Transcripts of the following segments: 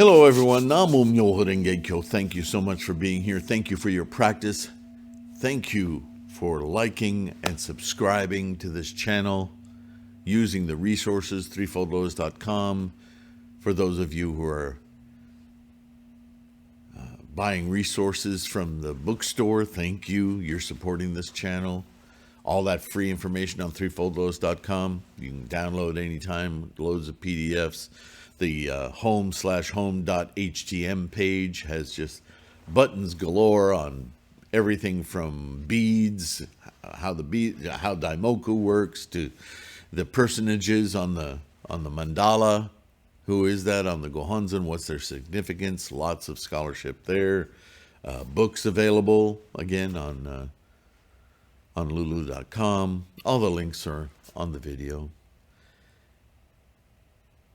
Hello, everyone. Namo Myoho Renge Kyo. Thank you so much for being here. Thank you for your practice. Thank you for liking and subscribing to this channel, using the resources, threefoldlotus.com. For those of you who are buying resources from the bookstore, thank you. You're supporting this channel. All that free information on threefoldlotus.com. You can download anytime, loads of PDFs. The home/home.htm page has just buttons galore on everything from beads, how Daimoku works, to the personages on the mandala. Who is that on the Gohonzon? What's their significance? Lots of scholarship there. Books available again on lulu.com. All the links are on the video.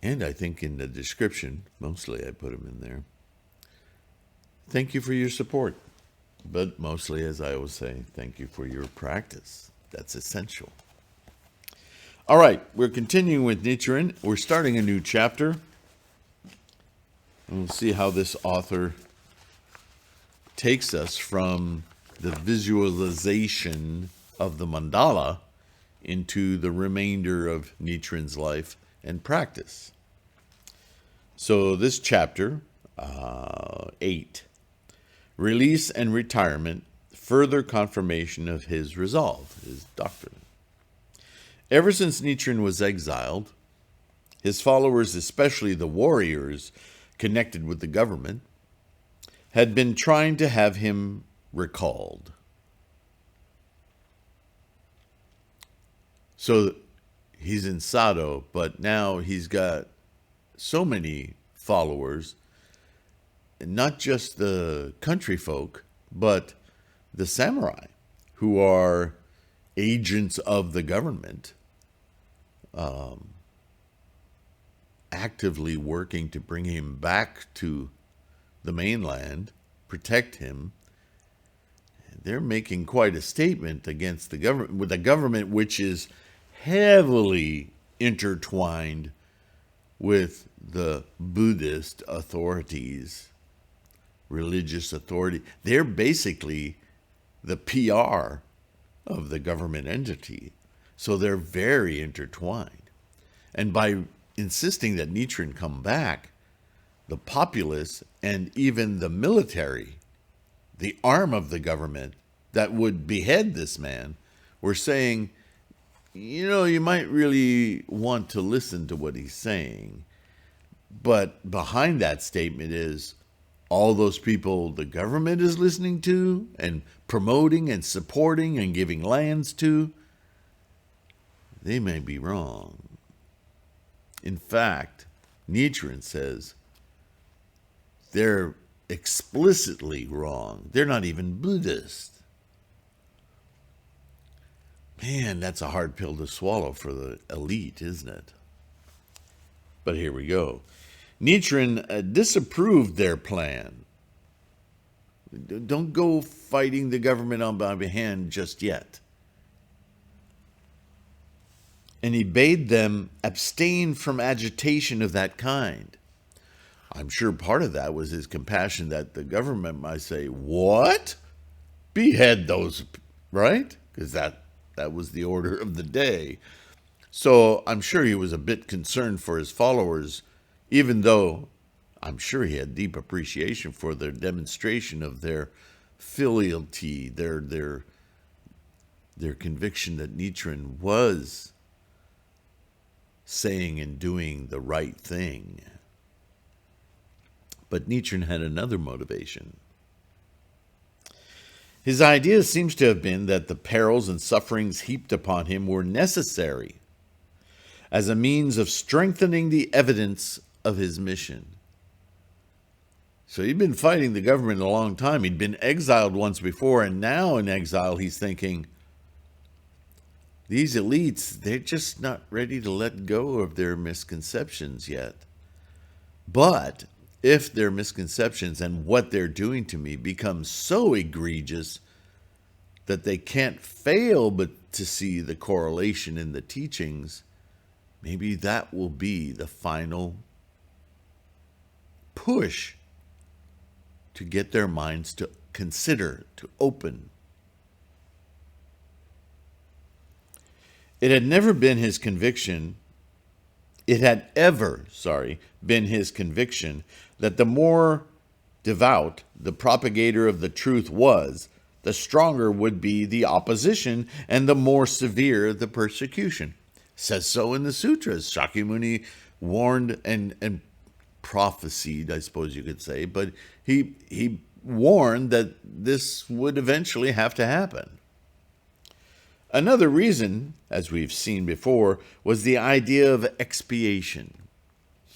And I think in the description, mostly I put them in there. Thank you for your support. But mostly, as I always say, thank you for your practice. That's essential. All right, we're continuing with Nichiren. We're starting a new chapter. And we'll see how this author takes us from the visualization of the mandala into the remainder of Nichiren's life and practice. So this chapter, 8, Release and Retirement, Further Confirmation of His Resolve, his doctrine. Ever since Nichiren was exiled, his followers, especially the warriors connected with the government, had been trying to have him recalled. So he's in Sado, but now he's got so many followers, not just the country folk, but the samurai, who are agents of the government, actively working to bring him back to the mainland, protect him. They're making quite a statement against the government, with a government which is heavily intertwined with the Buddhist authorities, religious authority. They're basically the PR of the government entity. So they're very intertwined. And by insisting that Nichiren come back, the populace and even the military, the arm of the government that would behead this man, were saying, you know, you might really want to listen to what he's saying. But behind that statement is all those people the government is listening to and promoting and supporting and giving lands to, they may be wrong. In fact, Nichiren says they're explicitly wrong. They're not even Buddhist. Man, that's a hard pill to swallow for the elite, isn't it? But here we go. Nichiren disapproved their plan. Don't go fighting the government on my behalf just yet. And he bade them abstain from agitation of that kind. I'm sure part of that was his compassion that the government might say, what? Behead those, right? Because that was the order of the day. So I'm sure he was a bit concerned for his followers, even though I'm sure he had deep appreciation for their demonstration of their filiality, their conviction that Nichiren was saying and doing the right thing. But Nichiren had another motivation. His idea seems to have been that the perils and sufferings heaped upon him were necessary as a means of strengthening the evidence of his mission. So he'd been fighting the government a long time. He'd been exiled once before, and now in exile he's thinking, these elites, they're just not ready to let go of their misconceptions yet. But if their misconceptions and what they're doing to me becomes so egregious that they can't fail but to see the correlation in the teachings, maybe that will be the final push to get their minds to consider, to open. It had ever been his conviction that the more devout the propagator of the truth was, the stronger would be the opposition and the more severe the persecution. Says so in the sutras. Shakyamuni warned and prophesied, I suppose you could say, but he warned that this would eventually have to happen. Another reason, as we've seen before, was the idea of expiation.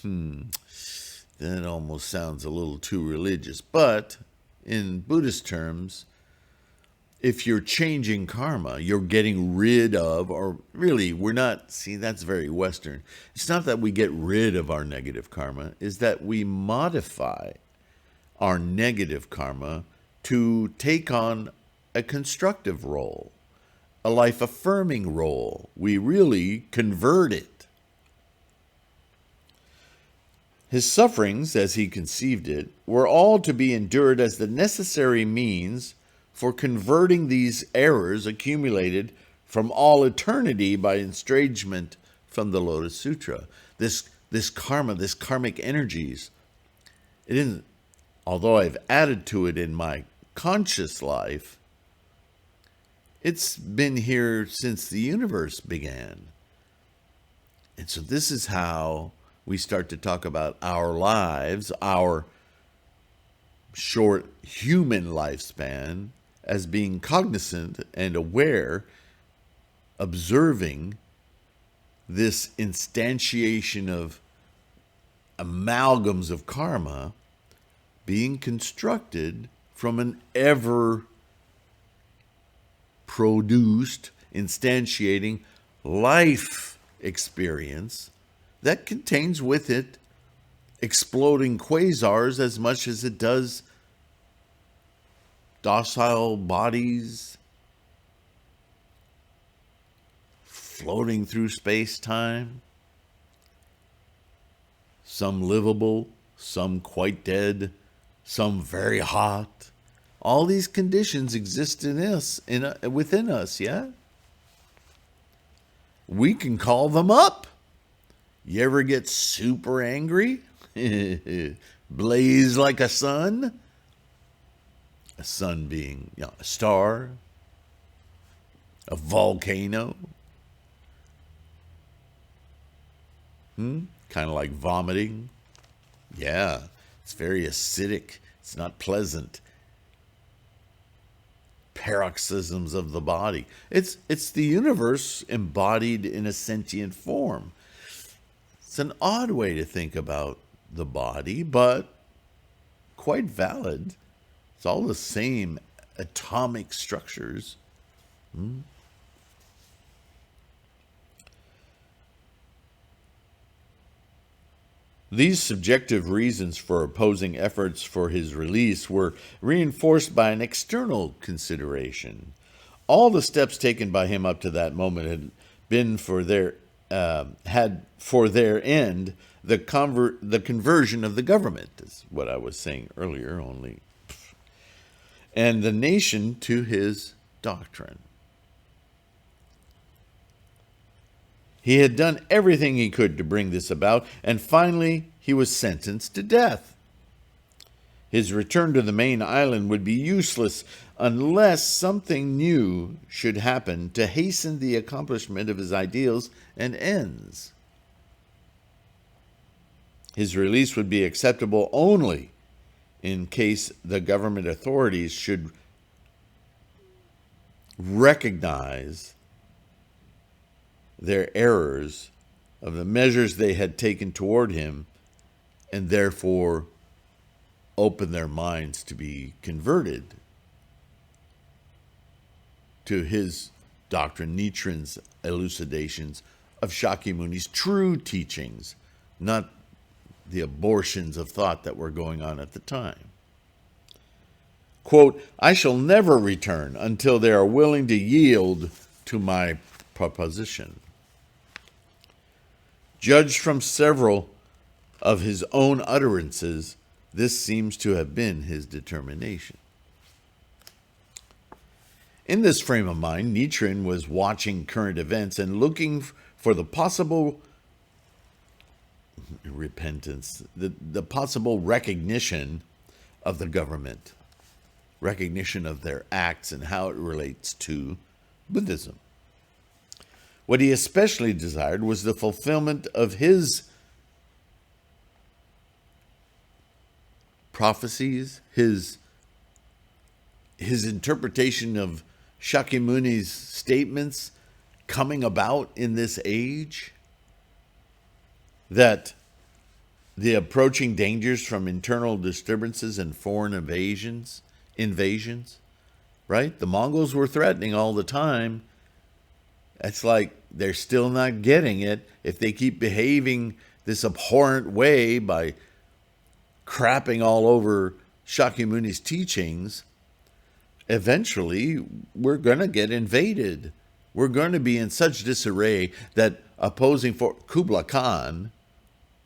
That almost sounds a little too religious, but in Buddhist terms, if you're changing karma, you're getting rid of, or really, that's very Western. It's not that we get rid of our negative karma, it's that we modify our negative karma to take on a constructive role, a life-affirming role. We really convert it. His sufferings, as he conceived it, were all to be endured as the necessary means for converting these errors accumulated from all eternity by estrangement from the Lotus Sutra. This karma, this karmic energies, it isn't, although I've added to it in my conscious life, it's been here since the universe began. And so this is how we start to talk about our lives, our short human lifespan, as being cognizant and aware, observing this instantiation of amalgams of karma being constructed from an ever produced, instantiating life experience that contains with it exploding quasars as much as it does docile bodies floating through space-time, some livable, some quite dead, some very hot. All these conditions exist within us, yeah? We can call them up. You ever get super angry? Blaze like a sun? A sun being, a star, a volcano. Kind of like vomiting. Yeah, it's very acidic. It's not pleasant. Paroxysms of the body. It's the universe embodied in a sentient form. It's an odd way to think about the body, but quite valid. It's all the same atomic structures. These subjective reasons for opposing efforts for his release were reinforced by an external consideration. All the steps taken by him up to that moment had been had for their end the conversion of the government, is what I was saying earlier, and the nation to his doctrine. He had done everything he could to bring this about, and finally he was sentenced to death. His return to the main island would be useless unless something new should happen to hasten the accomplishment of his ideals and ends. His release would be acceptable only in case the government authorities should recognize their errors of the measures they had taken toward him, and therefore open their minds to be converted to his doctrine, Nichiren's elucidations of Shakyamuni's true teachings, not the abortions of thought that were going on at the time. Quote, "I shall never return until they are willing to yield to my proposition." Judged from several of his own utterances, This seems to have been his determination. In this frame of mind, Nichiren was watching current events and looking for the possible repentance, the possible recognition of the government, recognition of their acts and how it relates to Buddhism. What he especially desired was the fulfillment of his prophecies, his interpretation of Shakyamuni's statements coming about in this age, that the approaching dangers from internal disturbances and foreign invasions, right? The Mongols were threatening all the time. It's like they're still not getting it. If they keep behaving this abhorrent way by crapping all over Shakyamuni's teachings, eventually we're going to get invaded. We're going to be in such disarray that opposing for Kublai Khan,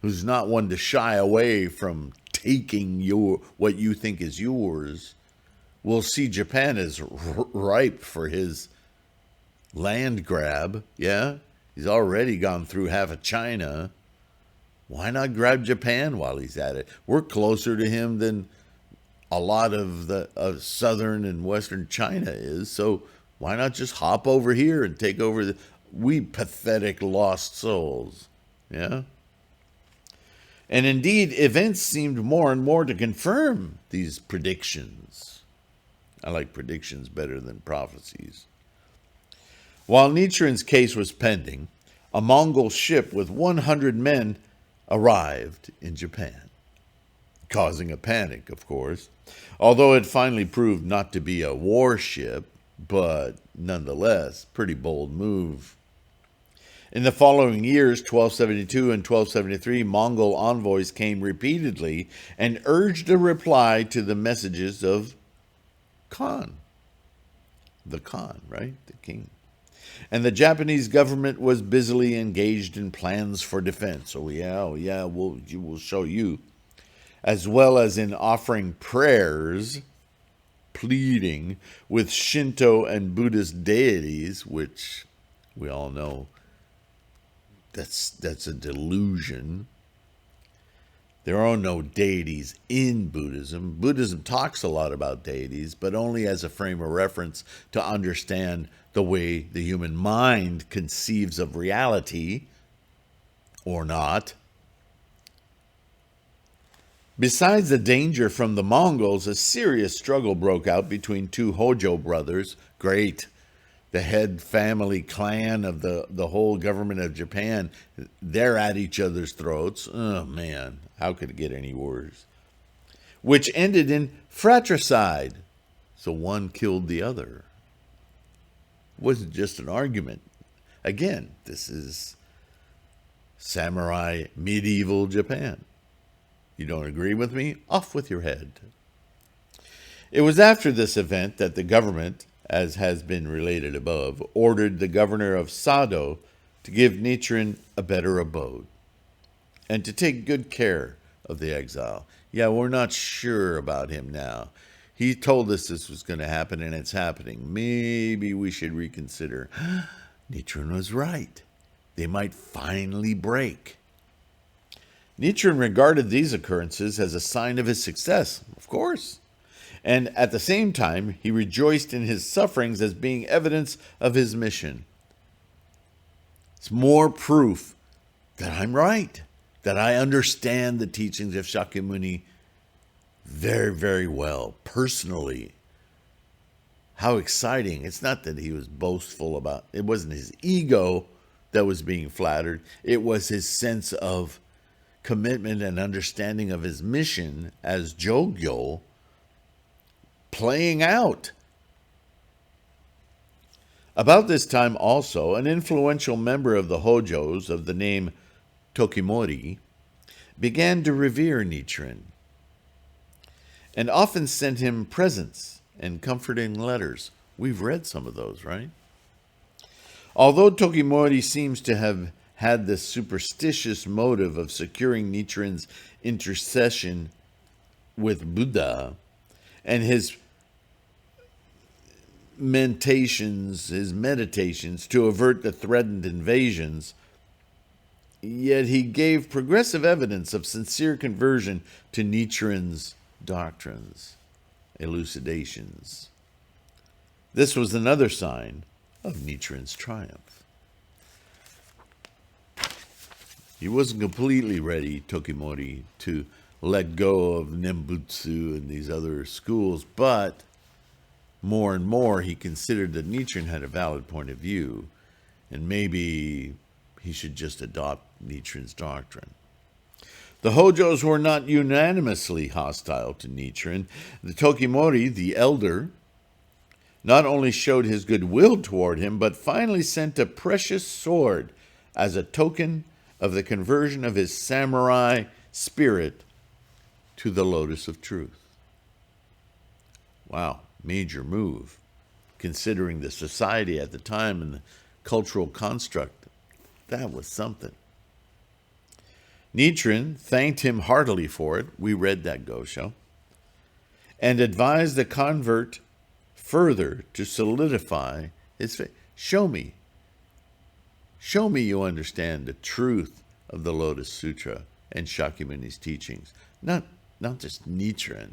who's not one to shy away from taking what you think is yours, will see Japan as ripe for his land grab. Yeah, he's already gone through half of China. Why not grab Japan while he's at it? We're closer to him than a lot of southern and western China is, so why not just hop over here and take over we pathetic lost souls? Yeah. And indeed, events seemed more and more to confirm these predictions. I like predictions better than prophecies. While Nichiren's case was pending, a Mongol ship with 100 men arrived in Japan, causing a panic, of course, although it finally proved not to be a warship, but nonetheless, pretty bold move. In the following years, 1272 and 1273, Mongol envoys came repeatedly and urged a reply to the messages of Khan. The Khan, right? The king. And the Japanese government was busily engaged in plans for defense. We'll show you. As well as in offering prayers, pleading with Shinto and Buddhist deities, which we all know that's a delusion. There are no deities in Buddhism. Buddhism talks a lot about deities, but only as a frame of reference to understand the way the human mind conceives of reality, or not. Besides the danger from the Mongols, a serious struggle broke out between two Hojo brothers, the head family clan of the whole government of Japan. They're at each other's throats. Oh, man, how could it get any worse? Which ended in fratricide. So one killed the other. It wasn't just an argument. Again, this is samurai medieval Japan. You don't agree with me? Off with your head. It was after this event that the government, as has been related above, ordered the governor of Sado to give Nichiren a better abode and to take good care of the exile. Yeah, we're not sure about him now. He told us this was going to happen, and it's happening. Maybe we should reconsider. Nichiren was right. They might finally break. Nichiren regarded these occurrences as a sign of his success, of course. And at the same time, he rejoiced in his sufferings as being evidence of his mission. It's more proof that I'm right, that I understand the teachings of Shakyamuni very, very well, personally. How exciting. It's not that he was boastful about it. It wasn't his ego that was being flattered. It was his sense of commitment and understanding of his mission as Jogyo playing out. About this time also, an influential member of the Hojos of the name Tokimori began to revere Nichiren and often sent him presents and comforting letters. We've read some of those, right? Although Tokimori seems to have had this superstitious motive of securing Nichiren's intercession with Buddha and his meditations to avert the threatened invasions, yet he gave progressive evidence of sincere conversion to Nichiren's doctrines, elucidations. This was another sign of Nichiren's triumph. He wasn't completely ready, Tokimori, to let go of Nembutsu and these other schools, but more and more he considered that Nichiren had a valid point of view, and maybe he should just adopt Nichiren's doctrine. The Hojos were not unanimously hostile to Nichiren. The Tokimori, the elder, not only showed his goodwill toward him, but finally sent a precious sword as a token of the conversion of his samurai spirit to the Lotus of Truth. Wow, major move, considering the society at the time and the cultural construct. That was something. Nichiren thanked him heartily for it. We read that Gosho. And advised the convert further to solidify his faith. Show me you understand the truth of the Lotus Sutra and Shakyamuni's teachings. Not just Nichiren.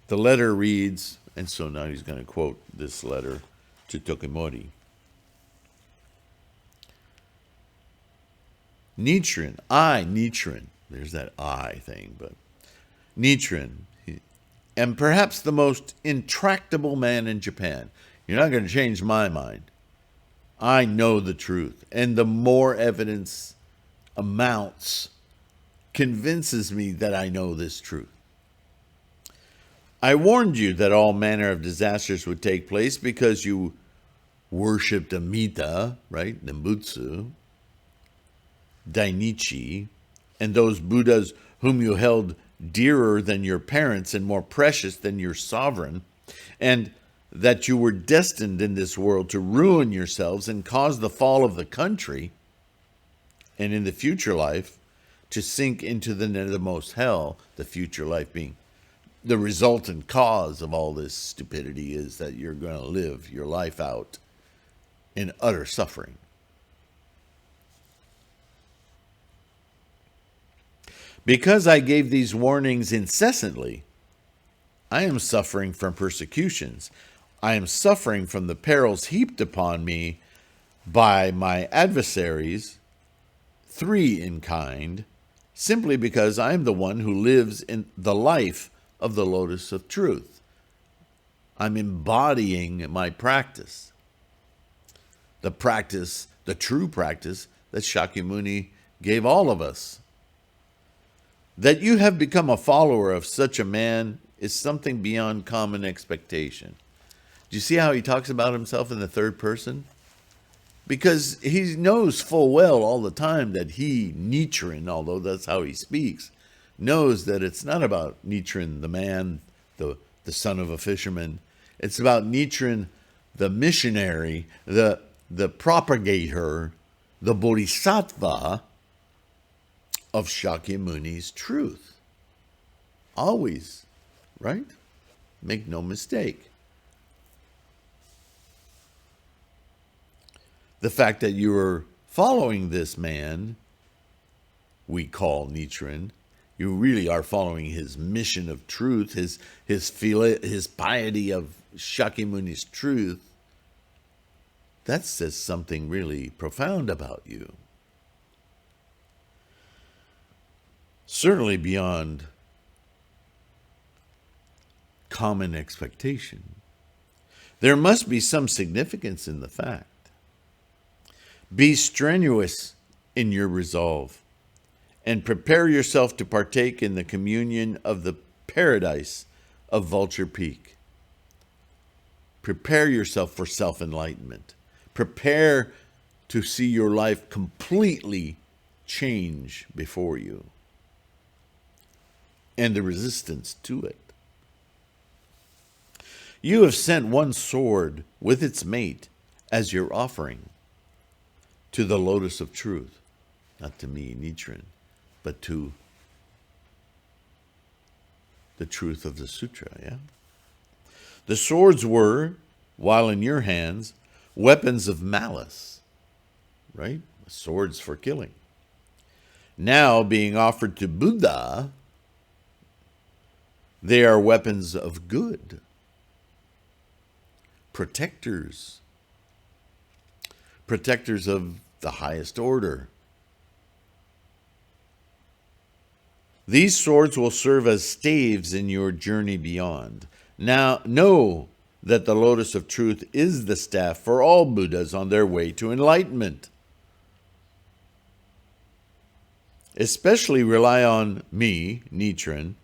The letter reads, and so now he's going to quote this letter to Tokimori. Nichiren, there's that I thing, but Nichiren, am perhaps the most intractable man in Japan. You're not going to change my mind. I know the truth, and the more evidence amounts convinces me that I know this truth. I warned you that all manner of disasters would take place because you worshipped Amida, right, Nembutsu, Dainichi, and those Buddhas whom you held dearer than your parents and more precious than your sovereign, and that you were destined in this world to ruin yourselves and cause the fall of the country, and in the future life to sink into the nethermost hell, the future life being the resultant cause of all this stupidity is that you're going to live your life out in utter suffering. Because I gave these warnings incessantly, I am suffering from persecutions. I am suffering from the perils heaped upon me by my adversaries, 3 in kind, simply because I am the one who lives in the life of the Lotus of Truth. I'm embodying my practice. The true practice that Shakyamuni gave all of us. That you have become a follower of such a man is something beyond common expectation. Do you see how he talks about himself in the third person? Because he knows full well all the time that he, Nichiren, although that's how he speaks, knows that it's not about Nichiren, the man, the son of a fisherman. It's about Nichiren, the missionary, the propagator, the bodhisattva of Shakyamuni's truth. Always, right? Make no mistake. The fact that you are following this man, we call Nichiren, you really are following his mission of truth, his piety of Shakyamuni's truth. That says something really profound about you. Certainly beyond common expectation. There must be some significance in the fact. Be strenuous in your resolve and prepare yourself to partake in the communion of the paradise of Vulture Peak. Prepare yourself for self-enlightenment. Prepare to see your life completely change before you and the resistance to it. You have sent one sword with its mate as your offering to the Lotus of Truth, not to me, Nichiren, but to the truth of the sutra, yeah? The swords were, while in your hands, weapons of malice, right? Swords for killing. Now, being offered to Buddha, they are weapons of good. Protectors. Protectors of the highest order. These swords will serve as staves in your journey beyond. Now, know that the Lotus of Truth is the staff for all Buddhas on their way to enlightenment. Especially rely on me, Nichiren,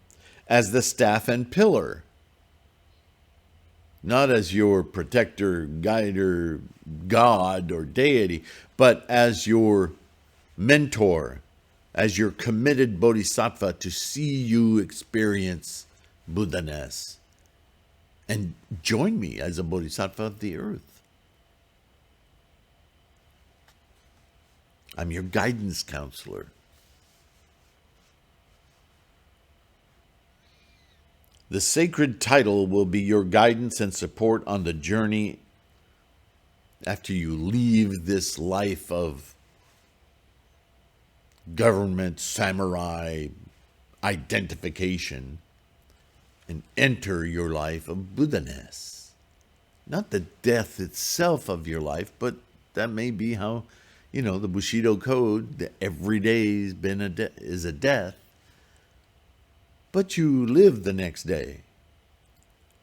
as the staff and pillar. Not as your protector, guider, God, or deity, but as your mentor, as your committed bodhisattva to see you experience Buddha-ness. And join me as a bodhisattva of the earth. I'm your guidance counselor. The sacred title will be your guidance and support on the journey after you leave this life of government, samurai, identification, and enter your life of Buddha-ness. Not the death itself of your life, but that may be how, the Bushido code, that every day has been is a death. But you live the next day.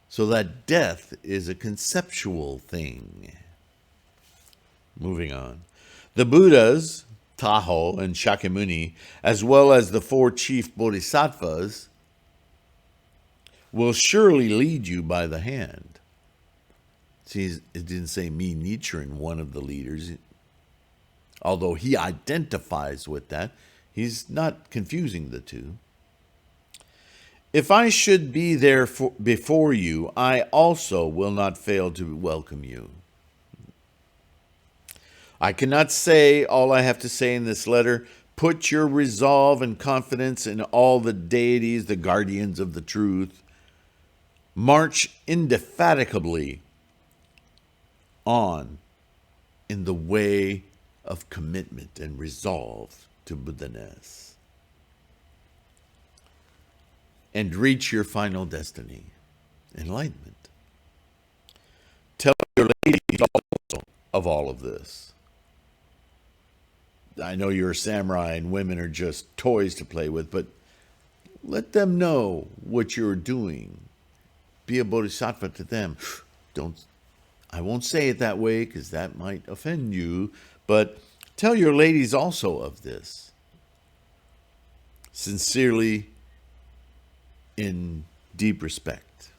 So that death is a conceptual thing. Moving on. The Buddhas, Tahoe and Shakyamuni, as well as the 4 chief bodhisattvas, will surely lead you by the hand. See, it didn't say me, Nichiren, one of the leaders. Although he identifies with that, he's not confusing the two. If I should be there before you, I also will not fail to welcome you. I cannot say all I have to say in this letter. Put your resolve and confidence in all the deities, the guardians of the truth. March indefatigably on in the way of commitment and resolve to Buddha-ness. And reach your final destiny, enlightenment. Tell your ladies also of all of this. I know you're a samurai and women are just toys to play with, but let them know what you're doing. Be a bodhisattva to them. I won't say it that way because that might offend you, but tell your ladies also of this. Sincerely, in deep respect.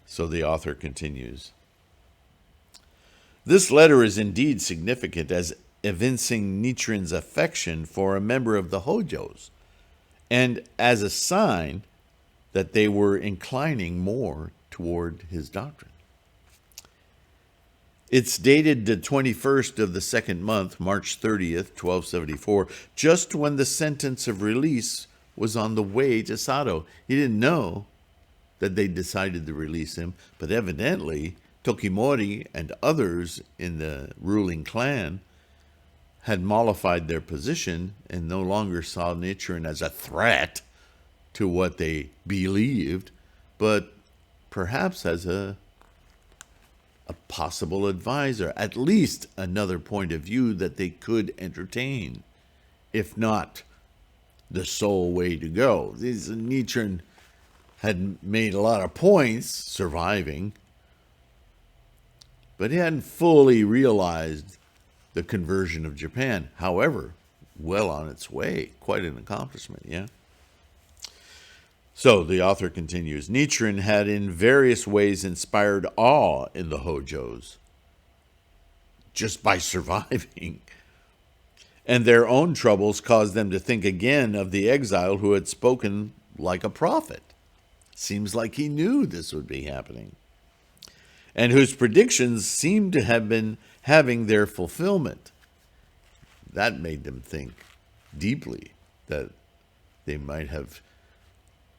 So the author continues. This letter is indeed significant as evincing Nichiren's affection for a member of the Hojos, and as a sign that they were inclining more toward his doctrine. It's dated the 21st of the second month, March 30th, 1274, just when the sentence of release was on the way to Sato. He didn't know that they decided to release him, but evidently Tokimori and others in the ruling clan had mollified their position and no longer saw Nichiren as a threat to what they believed, but perhaps as a possible advisor, at least another point of view that they could entertain, if not the sole way to go. Nichiren had made a lot of points surviving, but he hadn't fully realized the conversion of Japan. However, well on its way, quite an accomplishment, yeah? So the author continues, Nichiren had in various ways inspired awe in the Hojos just by surviving. And their own troubles caused them to think again of the exile who had spoken like a prophet. Seems like he knew this would be happening. And whose predictions seemed to have been having their fulfillment. That made them think deeply that they might have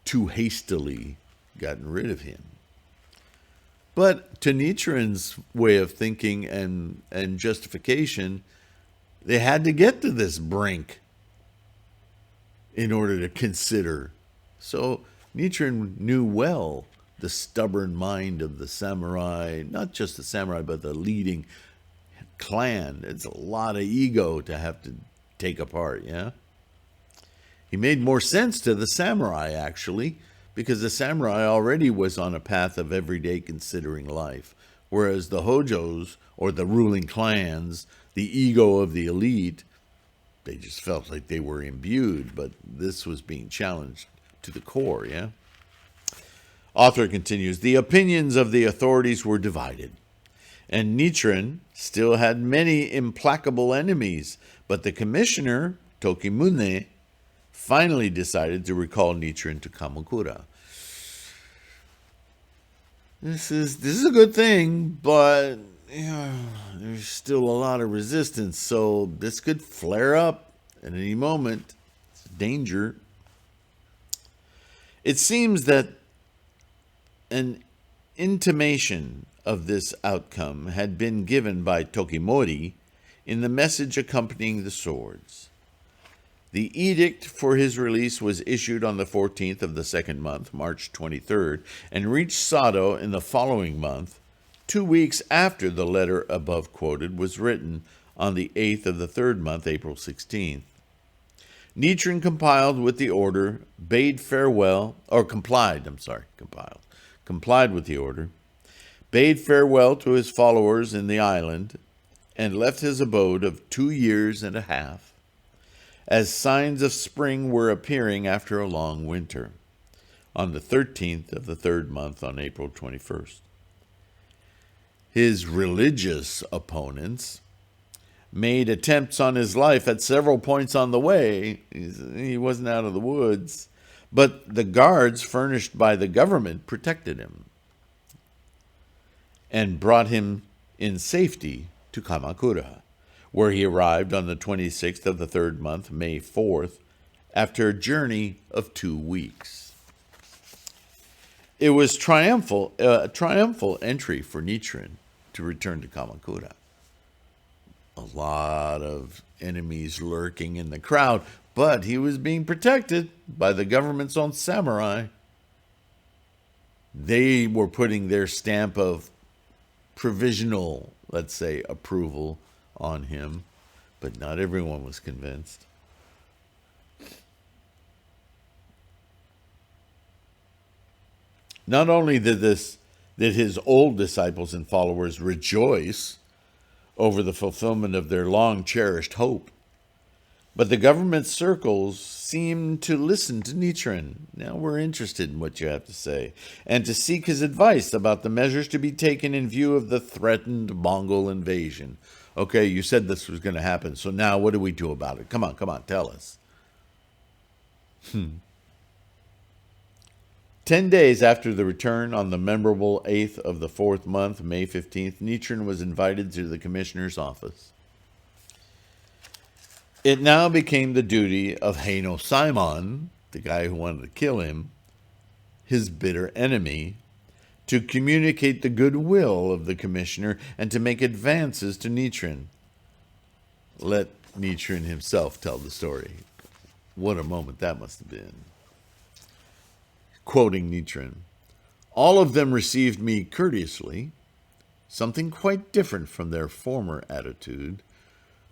too hastily gotten rid of him. But to Nichiren's way of thinking and justification, they had to get to this brink in order to consider. So Nichiren knew well the stubborn mind of the samurai, not just the samurai, but the leading clan. It's a lot of ego to have to take apart, yeah? He made more sense to the samurai, actually, because the samurai already was on a path of everyday considering life, whereas the hojos, or the ruling clans, the ego of the elite, they just felt like they were imbued, but this was being challenged to the core, yeah? Author continues, the opinions of the authorities were divided, and Nichiren still had many implacable enemies, but the commissioner, Tokimune, finally decided to recall Nichiren to Kamakura. This is a good thing, but there's still a lot of resistance, so this could flare up at any moment. It's a danger. It seems that an intimation of this outcome had been given by Tokimori in the message accompanying the swords. The edict for his release was issued on the 14th of the second month, March 23rd, and reached Sado in the following month, 2 weeks after the letter above quoted was written on the 8th of the third month, April 16th. Nichiren complied with the order, complied with the order, bade farewell to his followers in the island, and left his abode of 2 years and a half, as signs of spring were appearing after a long winter, on the 13th of the third month on April 21st. His religious opponents made attempts on his life at several points on the way. He wasn't out of the woods, but the guards furnished by the government protected him and brought him in safety to Kamakura, where he arrived on the 26th of the third month, May 4th, after a journey of 2 weeks. It was a triumphal entry for Nichiren to return to Kamakura. A lot of enemies lurking in the crowd, but he was being protected by the government's own samurai. They were putting their stamp of provisional, let's say, approval on him, but not everyone was convinced. Not only did his old disciples and followers rejoice over the fulfillment of their long-cherished hope, but the government circles seemed to listen to Nichiren. Now we're interested in what you have to say, and to seek his advice about the measures to be taken in view of the threatened Mongol invasion. Okay, you said this was going to happen, so now what do we do about it? Come on, tell us. 10 days after the return, on the memorable 8th of the fourth month, May 15th, Nichiren was invited to the commissioner's office. It now became the duty of Heino Simon, the guy who wanted to kill him, his bitter enemy, to communicate the goodwill of the commissioner and to make advances to Nichiren. Let Nichiren himself tell the story. What a moment that must have been. Quoting Nichiren, all of them received me courteously, something quite different from their former attitude.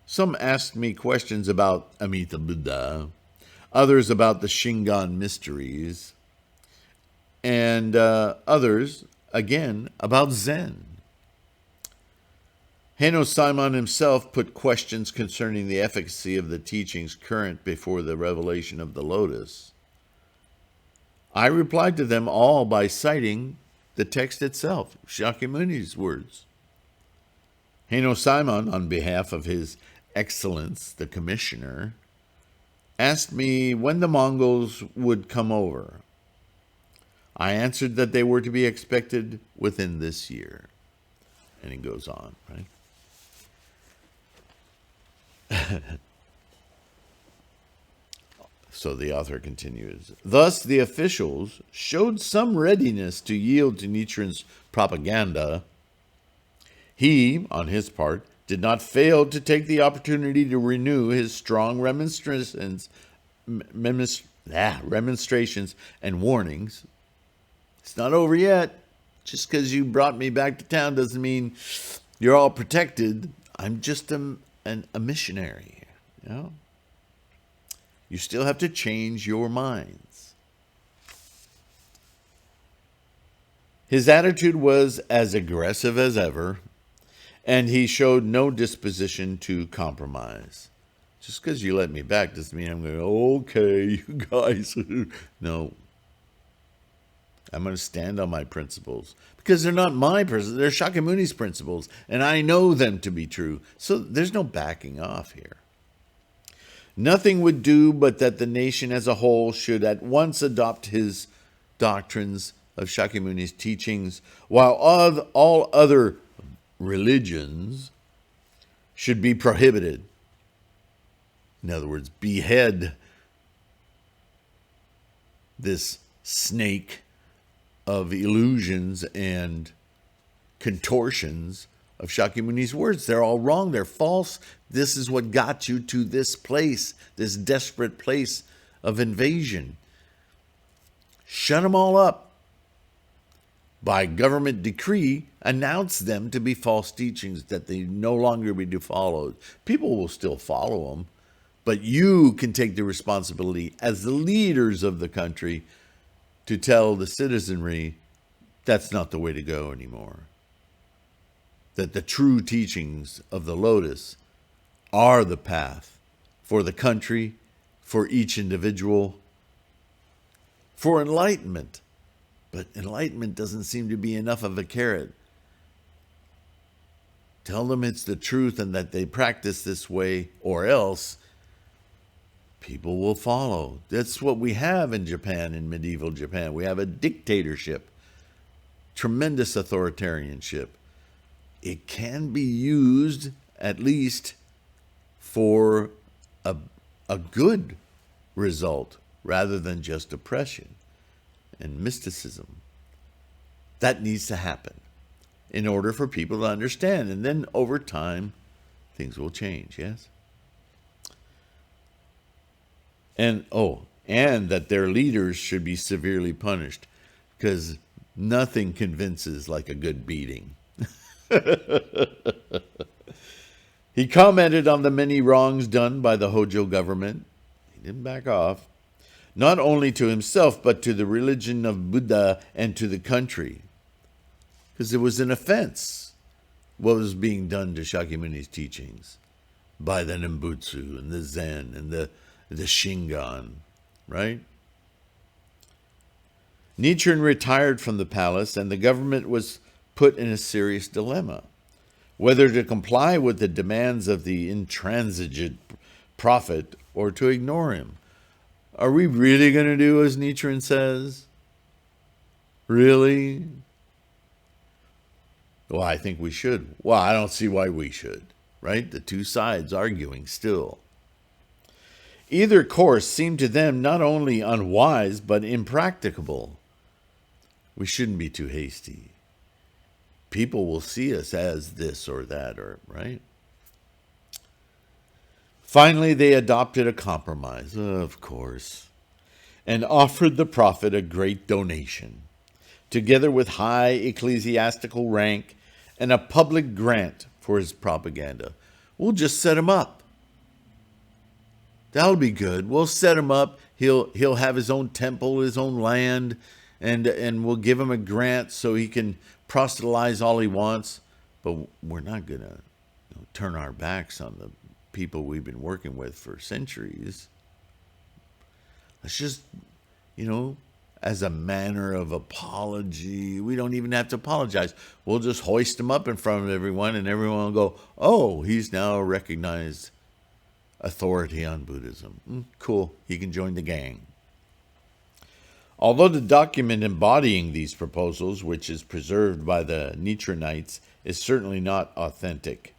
Some asked me questions about Amita Buddha, others about the Shingon mysteries, and others, again, about Zen. Heino Simon himself put questions concerning the efficacy of the teachings current before the revelation of the Lotus. I replied to them all by citing the text itself, Shakyamuni's words. Heino Simon, on behalf of His Excellence, the Commissioner, asked me when the Mongols would come over. I answered that they were to be expected within this year. And he goes on, right? So the author continues. Thus, the officials showed some readiness to yield to Nichiren's propaganda. He, on his part, did not fail to take the opportunity to renew his strong remonstrations and warnings. It's not over yet. Just because you brought me back to town doesn't mean you're all protected. I'm just a missionary, you know? You still have to change your minds. His attitude was as aggressive as ever, and he showed no disposition to compromise. Just because you let me back doesn't mean I'm going, okay, you guys. No. I'm going to stand on my principles. Because they're not my principles, they're Shakyamuni's principles, and I know them to be true. So there's no backing off here. Nothing would do but that the nation as a whole should at once adopt his doctrines of Shakyamuni's teachings, while all other religions should be prohibited. In other words, behead this snake of illusions and contortions of Shakyamuni's words. They're all wrong. They're false. This is what got you to this place, this desperate place of invasion. Shut them all up. By government decree, announce them to be false teachings, that they no longer be followed. People will still follow them, but you can take the responsibility as the leaders of the country to tell the citizenry that's not the way to go anymore. That the true teachings of the Lotus are the path for the country, for each individual, for enlightenment. But enlightenment doesn't seem to be enough of a carrot. Tell them it's the truth and that they practice this way, or else people will follow. That's what we have in Japan, in medieval Japan. We have a dictatorship, tremendous authoritarianship. It can be used, at least, for a good result, rather than just oppression and mysticism. That needs to happen in order for people to understand. And then over time, things will change, yes? And that their leaders should be severely punished, because nothing convinces like a good beating. He commented on the many wrongs done by the Hojo government. He didn't back off. Not only to himself, but to the religion of Buddha and to the country. Because it was an offense what was being done to Shakyamuni's teachings by the Nembutsu and the Zen and the Shingon, right? Nichiren retired from the palace, and the government was put in a serious dilemma, whether to comply with the demands of the intransigent prophet or to ignore him. Are we really going to do as Nichiren says? Really? Well, I think we should. Well, I don't see why we should, right? The two sides arguing still. Either course seemed to them not only unwise, but impracticable. We shouldn't be too hasty. People will see us as this or that, or right? Finally, they adopted a compromise, of course, and offered the prophet a great donation, together with high ecclesiastical rank and a public grant for his propaganda. We'll just set him up. That'll be good. We'll set him up. He'll have his own temple, his own land, and we'll give him a grant so he can proselytize all he wants. But we're not going to turn our backs on the people we've been working with for centuries. Let's just, as a manner of apology, we don't even have to apologize. We'll just hoist him up in front of everyone, and everyone will go, oh, he's now a recognized authority on Buddhism. Cool, he can join the gang. Although the document embodying these proposals, which is preserved by the Nichirenites, is certainly not authentic,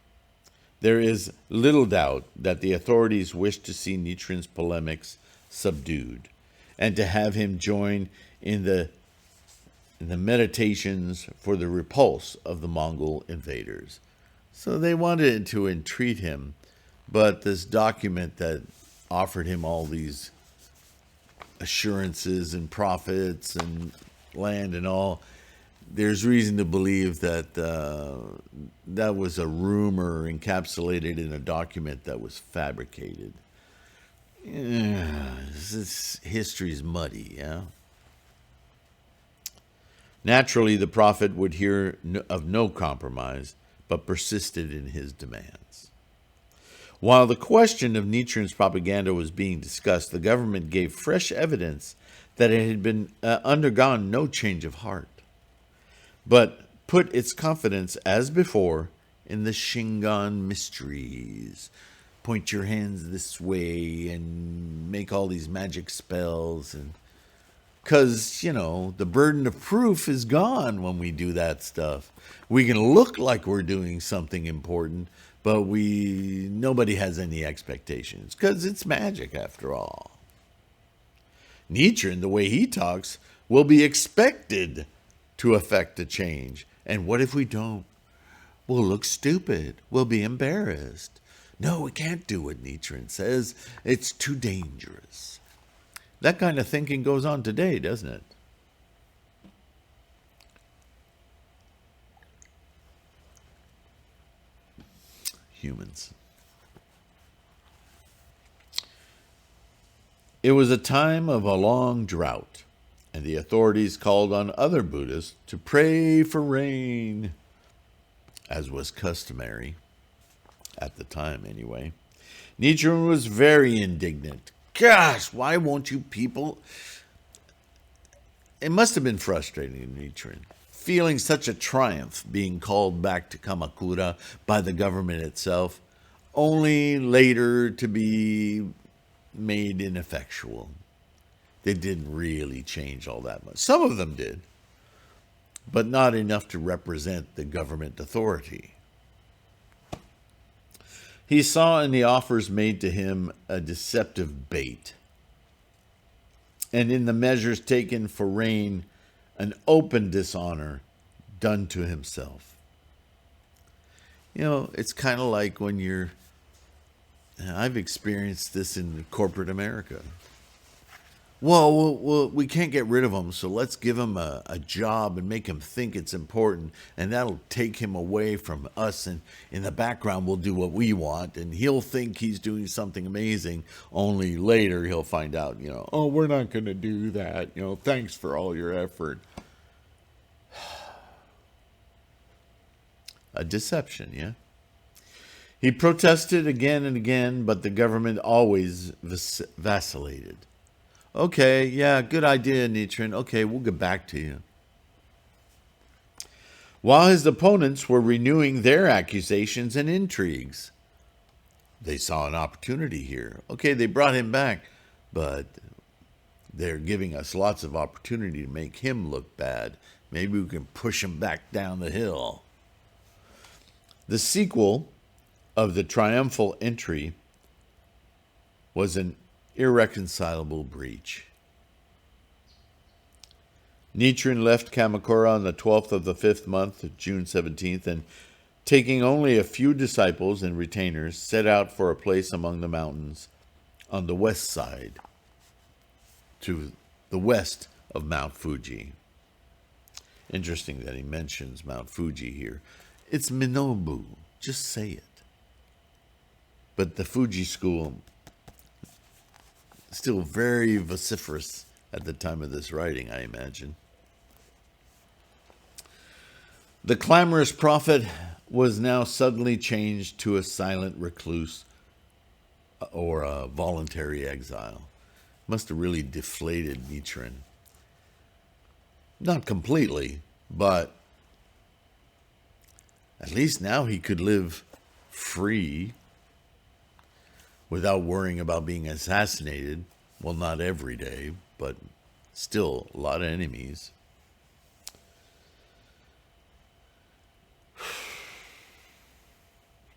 there is little doubt that the authorities wished to see Nichiren's polemics subdued, and to have him join in the meditations for the repulse of the Mongol invaders. So they wanted to entreat him, but this document that offered him all these assurances and profits and land and all, there's reason to believe that that was a rumor encapsulated in a document that was fabricated. History's muddy, yeah? Naturally, the prophet would hear of no compromise, but persisted in his demands. While the question of Nichiren's propaganda was being discussed, the government gave fresh evidence that it had been undergone no change of heart, but put its confidence, as before, in the Shingon mysteries. Point your hands this way and make all these magic spells. And because, the burden of proof is gone when we do that stuff. We can look like we're doing something important, but nobody has any expectations because it's magic after all. Nichiren, the way he talks, will be expected to affect a change. And what if we don't? We'll look stupid. We'll be embarrassed. No, we can't do what Nichiren says. It's too dangerous. That kind of thinking goes on today, doesn't it? Humans. It was a time of a long drought, and the authorities called on other Buddhists to pray for rain, as was customary, at the time anyway. Nichiren was very indignant. Gosh, why won't you people? It must have been frustrating to Nichiren, feeling such a triumph being called back to Kamakura by the government itself, only later to be made ineffectual. They didn't really change all that much. Some of them did, but not enough to represent the government authority. He saw in the offers made to him a deceptive bait, and in the measures taken for rain, an open dishonor done to himself. It's kind of like when I've experienced this in corporate America. Well, we can't get rid of him, so let's give him a job and make him think it's important, and that'll take him away from us, and in the background we'll do what we want, and he'll think he's doing something amazing, only later he'll find out, oh, we're not going to do that, thanks for all your effort. A deception, yeah? He protested again and again, but the government always vacillated. Okay, yeah, good idea, Nichiren. Okay, we'll get back to you. While his opponents were renewing their accusations and intrigues, they saw an opportunity here. Okay, they brought him back, but they're giving us lots of opportunity to make him look bad. Maybe we can push him back down the hill. The sequel of the triumphal entry was an irreconcilable breach. Nichiren left Kamakura on the 12th of the 5th month, June 17th, and taking only a few disciples and retainers, set out for a place among the mountains on the west side, to the west of Mount Fuji. Interesting that he mentions Mount Fuji here. It's Minobu. Just say it. But the Fuji school, still very vociferous at the time of this writing, I imagine. The clamorous prophet was now suddenly changed to a silent recluse or a voluntary exile. Must have really deflated Nichiren. Not completely, but at least now he could live free without worrying about being assassinated. Well, not every day, but still a lot of enemies.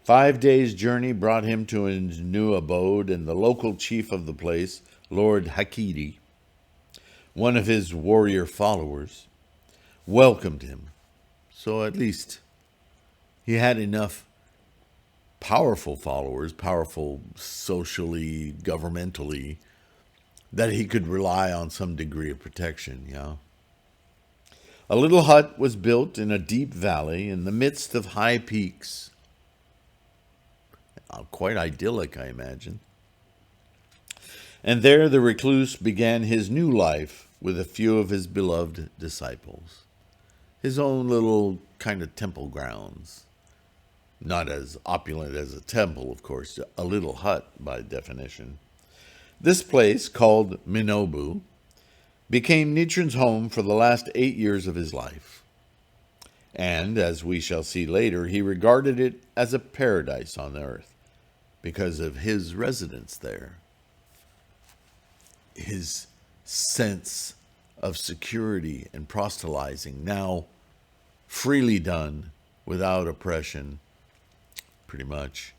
"5 days' journey brought him to his new abode, and the local chief of the place, Lord Hakiri, one of his warrior followers, welcomed him. So at least he had enough powerful followers, powerful socially, governmentally, that he could rely on some degree of protection, yeah. A little hut was built in a deep valley in the midst of high peaks. Quite idyllic, I imagine. And there the recluse began his new life with a few of his beloved disciples. His own little kind of temple grounds. Not as opulent as a temple, of course, a little hut by definition. This place, called Minobu, became Nichiren's home for the last 8 years of his life. And, as we shall see later, he regarded it as a paradise on earth because of his residence there. His sense of security and proselytizing, now freely done without oppression, pretty much.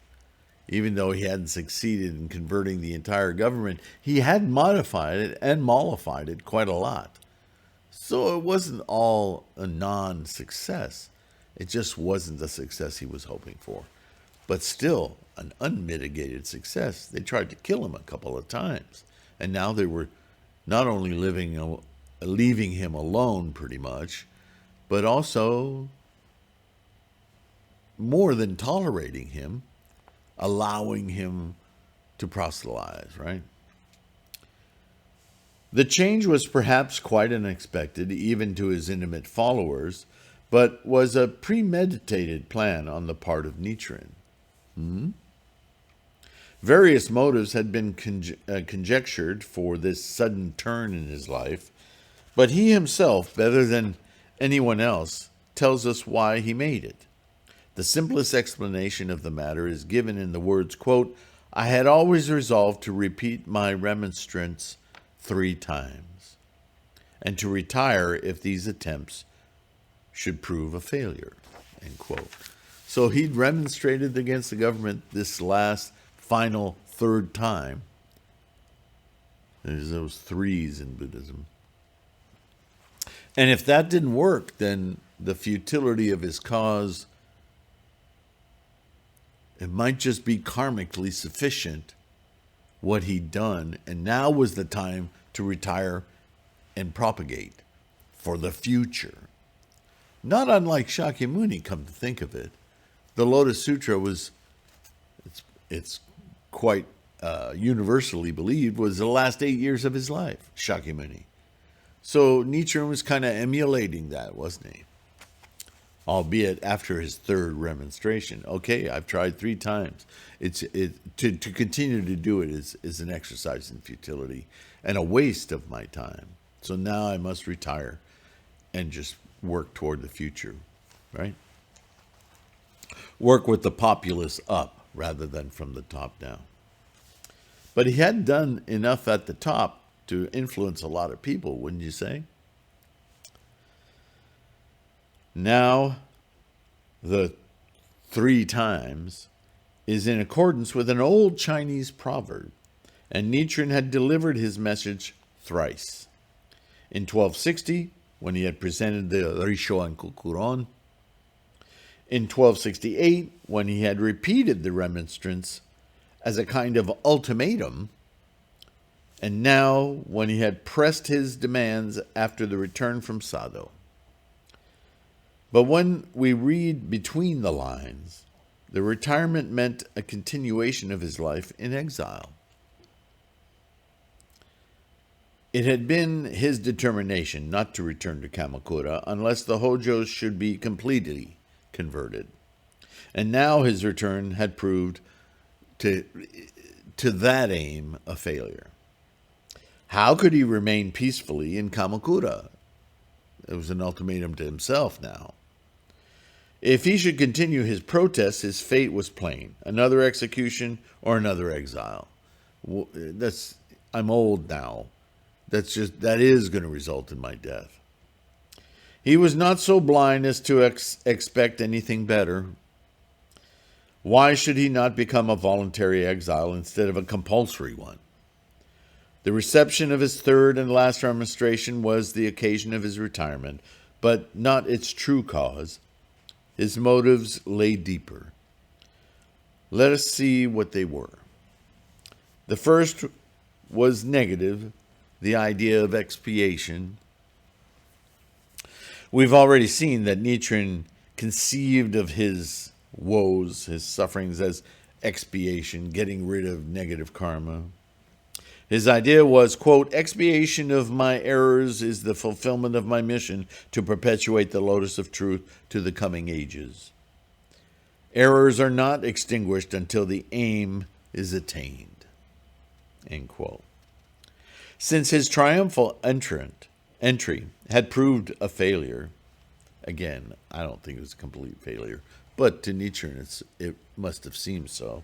Even though he hadn't succeeded in converting the entire government, he had modified it and mollified it quite a lot. So it wasn't all a non-success. It just wasn't the success he was hoping for. But still, an unmitigated success. They tried to kill him a couple of times. And now they were not only leaving him alone pretty much, but also more than tolerating him, allowing him to proselytize, right? The change was perhaps quite unexpected, even to his intimate followers, but was a premeditated plan on the part of Nichiren. Various motives had been conjectured for this sudden turn in his life, but he himself, better than anyone else, tells us why he made it. The simplest explanation of the matter is given in the words, quote, "I had always resolved to repeat my remonstrance 3 times, and to retire if these attempts should prove a failure," end quote. So he'd remonstrated against the government this last, final, 3rd time. There's those 3s in Buddhism. And if that didn't work, then the futility of his cause, it might just be karmically sufficient what he'd done, and now was the time to retire and propagate for the future. Not unlike Shakyamuni, come to think of it. The Lotus Sutra it's quite universally believed, was the last 8 years of his life, Shakyamuni. So Nichiren was kind of emulating that, wasn't he? Albeit after his 3rd remonstration. Okay, I've tried 3 times. To continue to do it is an exercise in futility and a waste of my time. So now I must retire and just work toward the future, right? Work with the populace up rather than from the top down. But he hadn't done enough at the top to influence a lot of people, wouldn't you say? Now, the 3 times is in accordance with an old Chinese proverb, and Nichiren had delivered his message thrice. In 1260, when he had presented the Rishoan Kokuron, in 1268, when he had repeated the remonstrance as a kind of ultimatum, and now when he had pressed his demands after the return from Sado. But when we read between the lines, the retirement meant a continuation of his life in exile. It had been his determination not to return to Kamakura unless the Hojos should be completely converted. And now his return had proved to that aim a failure. How could he remain peacefully in Kamakura? It was an ultimatum to himself now. If he should continue his protests, his fate was plain: another execution or another exile. I'm old now. That is going to result in my death. He was not so blind as to expect anything better. Why should he not become a voluntary exile instead of a compulsory one? The reception of his third and last demonstration was the occasion of his retirement, but not its true cause. His motives lay deeper. Let us see what they were. The first was negative, the idea of expiation. We've already seen that Nichiren conceived of his woes, his sufferings, as expiation, getting rid of negative karma. His idea was, quote, expiation of my errors is the fulfillment of my mission to perpetuate the lotus of truth to the coming ages. Errors are not extinguished until the aim is attained. End quote. Since his triumphal entry had proved a failure, again, I don't think it was a complete failure, but to Nichiren it must have seemed so.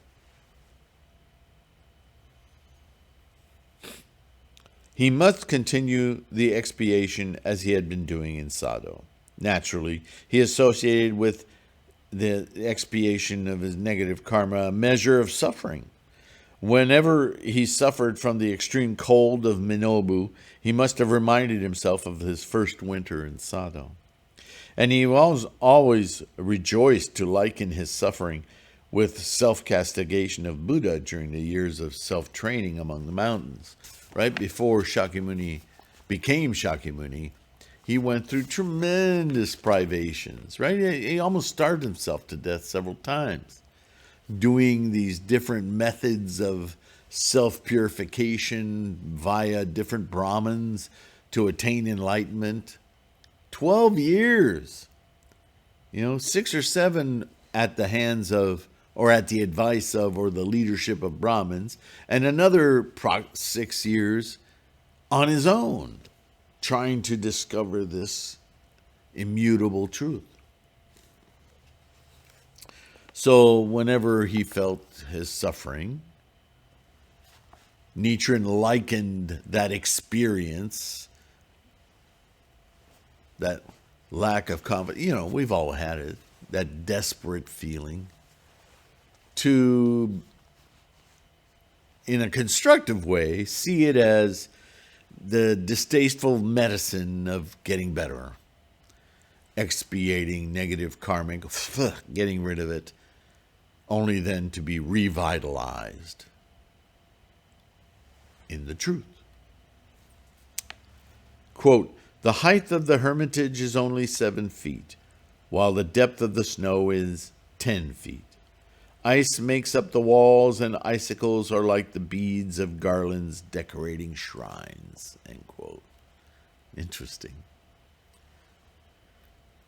He must continue the expiation as he had been doing in Sado. Naturally, he associated with the expiation of his negative karma a measure of suffering. Whenever he suffered from the extreme cold of Minobu, he must have reminded himself of his first winter in Sado. And he was always rejoiced to liken his suffering with self-castigation of Buddha during the years of self-training among the mountains. Right before Shakyamuni became Shakyamuni, he went through tremendous privations, right? He almost starved himself to death several times, doing these different methods of self-purification via different Brahmins to attain enlightenment. 12 years, 6 or 7 at the hands of, or at the advice of, or the leadership of Brahmins, and another 6 years on his own, trying to discover this immutable truth. So whenever he felt his suffering, Nichiren likened that experience, that lack of confidence, we've all had it, that desperate feeling, to, in a constructive way, see it as the distasteful medicine of getting better, expiating negative karmic, getting rid of it, only then to be revitalized in the truth. Quote, the height of the hermitage is only 7 feet, while the depth of the snow is 10 feet. Ice makes up the walls, and icicles are like the beads of garlands decorating shrines. End quote. Interesting.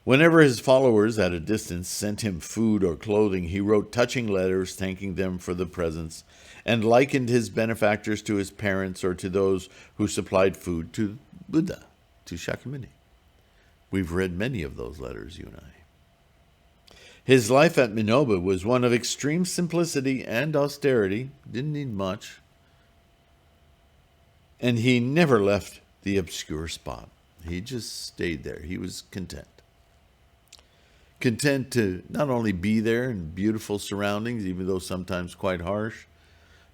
Whenever his followers at a distance sent him food or clothing, he wrote touching letters thanking them for the presents and likened his benefactors to his parents or to those who supplied food to Buddha, to Shakyamuni. We've read many of those letters, you and I. His life at Minobu was one of extreme simplicity and austerity. Didn't need much. And he never left the obscure spot. He just stayed there. He was content. Content to not only be there in beautiful surroundings, even though sometimes quite harsh,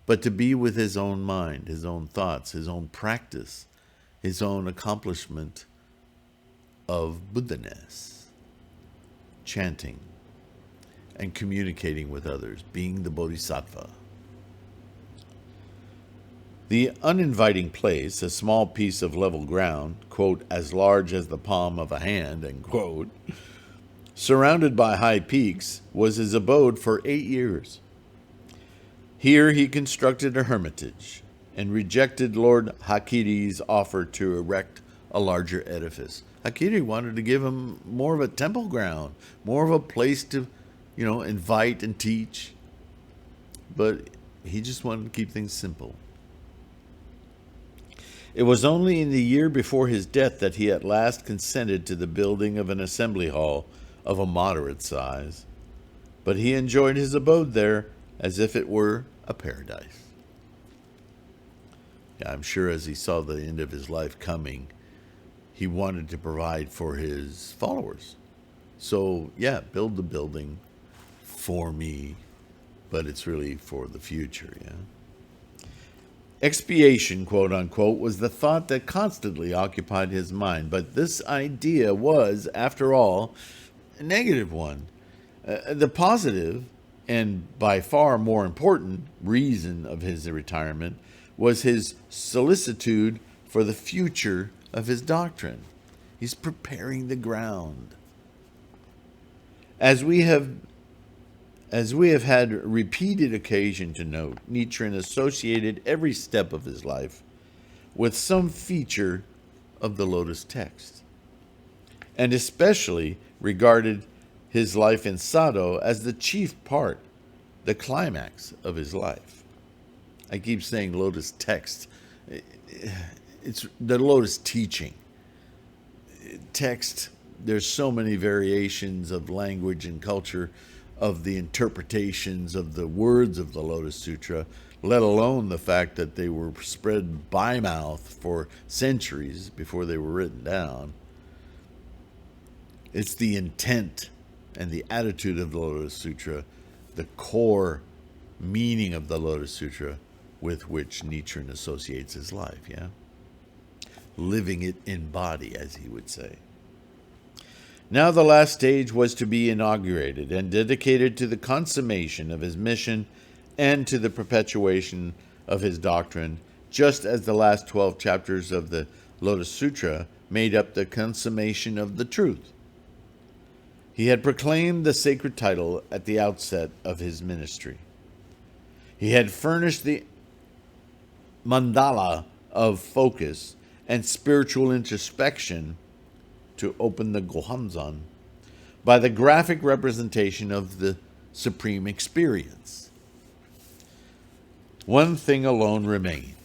but to be with his own mind, his own thoughts, his own practice, his own accomplishment of Buddha-ness, chanting and communicating with others, being the bodhisattva. The uninviting place, a small piece of level ground, quote, as large as the palm of a hand, end quote, surrounded by high peaks, was his abode for 8 years. Here he constructed a hermitage and rejected Lord Hakiri's offer to erect a larger edifice. Hakiri wanted to give him more of a temple ground, more of a place to invite and teach. But he just wanted to keep things simple. It was only in the year before his death that he at last consented to the building of an assembly hall of a moderate size. But he enjoyed his abode there as if it were a paradise. Yeah, I'm sure as he saw the end of his life coming, he wanted to provide for his followers. So, yeah, build the building for me, but it's really for the future, yeah. Expiation, quote unquote, was the thought that constantly occupied his mind, but this idea was, after all, a negative one. The positive, and by far more important, reason of his retirement was his solicitude for the future of his doctrine. He's preparing the ground. As we have had repeated occasion to note, Nichiren associated every step of his life with some feature of the Lotus text, and especially regarded his life in Sado as the chief part, the climax of his life. I keep saying Lotus text. It's the Lotus teaching. Text, there's so many variations of language and culture of the interpretations of the words of the Lotus Sutra, let alone the fact that they were spread by mouth for centuries before they were written down. It's the intent and the attitude of the Lotus Sutra, the core meaning of the Lotus Sutra with which Nichiren associates his life, yeah? Living it in body, as he would say. Now the last stage was to be inaugurated and dedicated to the consummation of his mission and to the perpetuation of his doctrine, just as the last 12 chapters of the Lotus Sutra made up the consummation of the truth. He had proclaimed the sacred title at the outset of his ministry. He had furnished the mandala of focus and spiritual introspection to open the Gohanzon by the graphic representation of the supreme experience. One thing alone remained: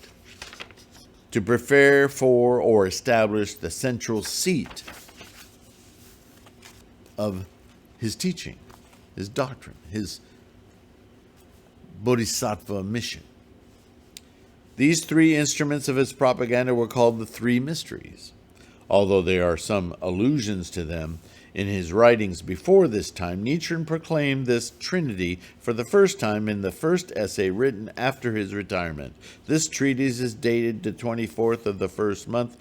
to prepare for or establish the central seat of his teaching, his doctrine, his bodhisattva mission. These three instruments of his propaganda were called the Three Mysteries, although there are some allusions to them in his writings before this time. Nichiren proclaimed this trinity for the first time in the first essay written after his retirement. This treatise is dated the 24th of the first month,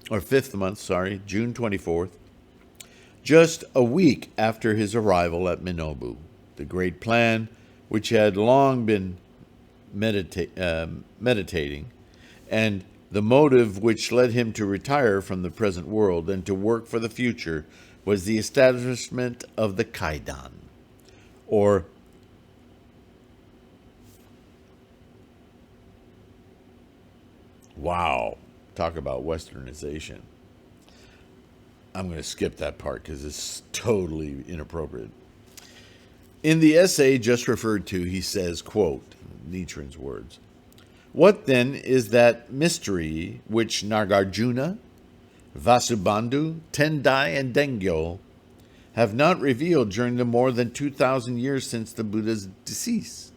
or 5th month, June 24th, just a week after his arrival at Minobu. The great plan, which he had long been meditating, and the motive which led him to retire from the present world and to work for the future, was the establishment of the Kaidan, or wow, talk about westernization. I'm going to skip that part because it's totally inappropriate. In the essay just referred to, he says, quote, Nichiren's words, "What then is that mystery which Nagarjuna, Vasubandhu, Tendai, and Dengyo have not revealed during the more than 2,000 years since the Buddha's decease?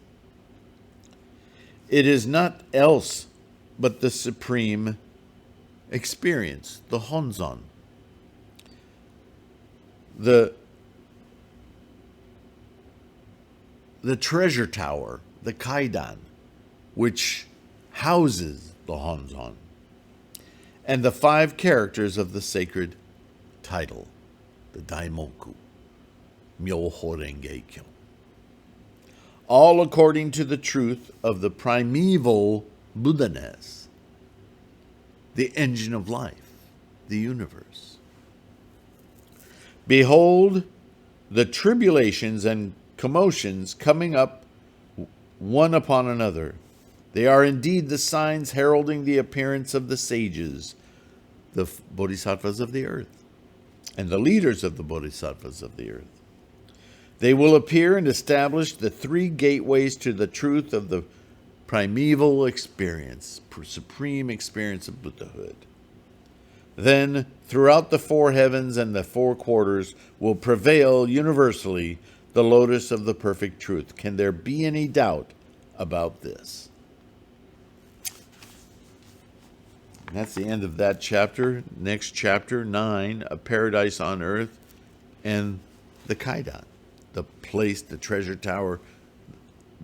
It is not else but the supreme experience, the Honzon, the treasure tower, the Kaidan, which houses the Honzon, and the 5 characters of the sacred title, the Daimoku, Myoho Renge Kyo, all according to the truth of the primeval Buddha-ness, the engine of life, the universe. Behold the tribulations and commotions coming up one upon another. They are indeed the signs heralding the appearance of the sages, the bodhisattvas of the earth, and the leaders of the bodhisattvas of the earth. They will appear and establish the 3 gateways to the truth of the primeval experience, supreme experience of Buddhahood. Then, throughout the 4 heavens and the 4 quarters will prevail universally the lotus of the perfect truth. Can there be any doubt about this?" And that's the end of that chapter. Next chapter, 9, a paradise on earth, and the Kaidan, the place, the treasure tower,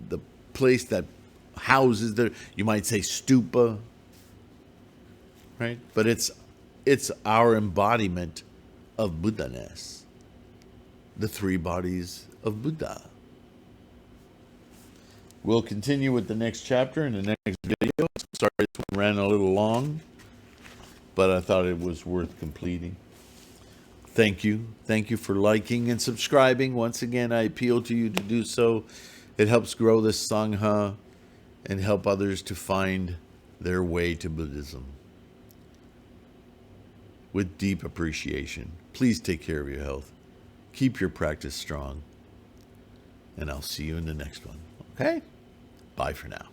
the place that houses that you might say stupa, right? But it's our embodiment of Buddha-ness, the three bodies of Buddha. We'll continue with the next chapter in the next video. Sorry this one ran a little long, but I thought it was worth completing. Thank you. Thank you for liking and subscribing. Once again, I appeal to you to do so. It helps grow this Sangha and help others to find their way to Buddhism. With deep appreciation, please take care of your health. Keep your practice strong. And I'll see you in the next one. Okay? Bye for now.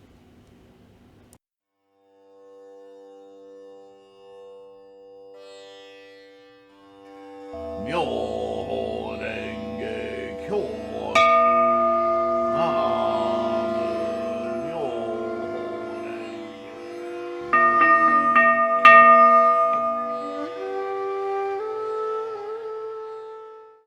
Myo.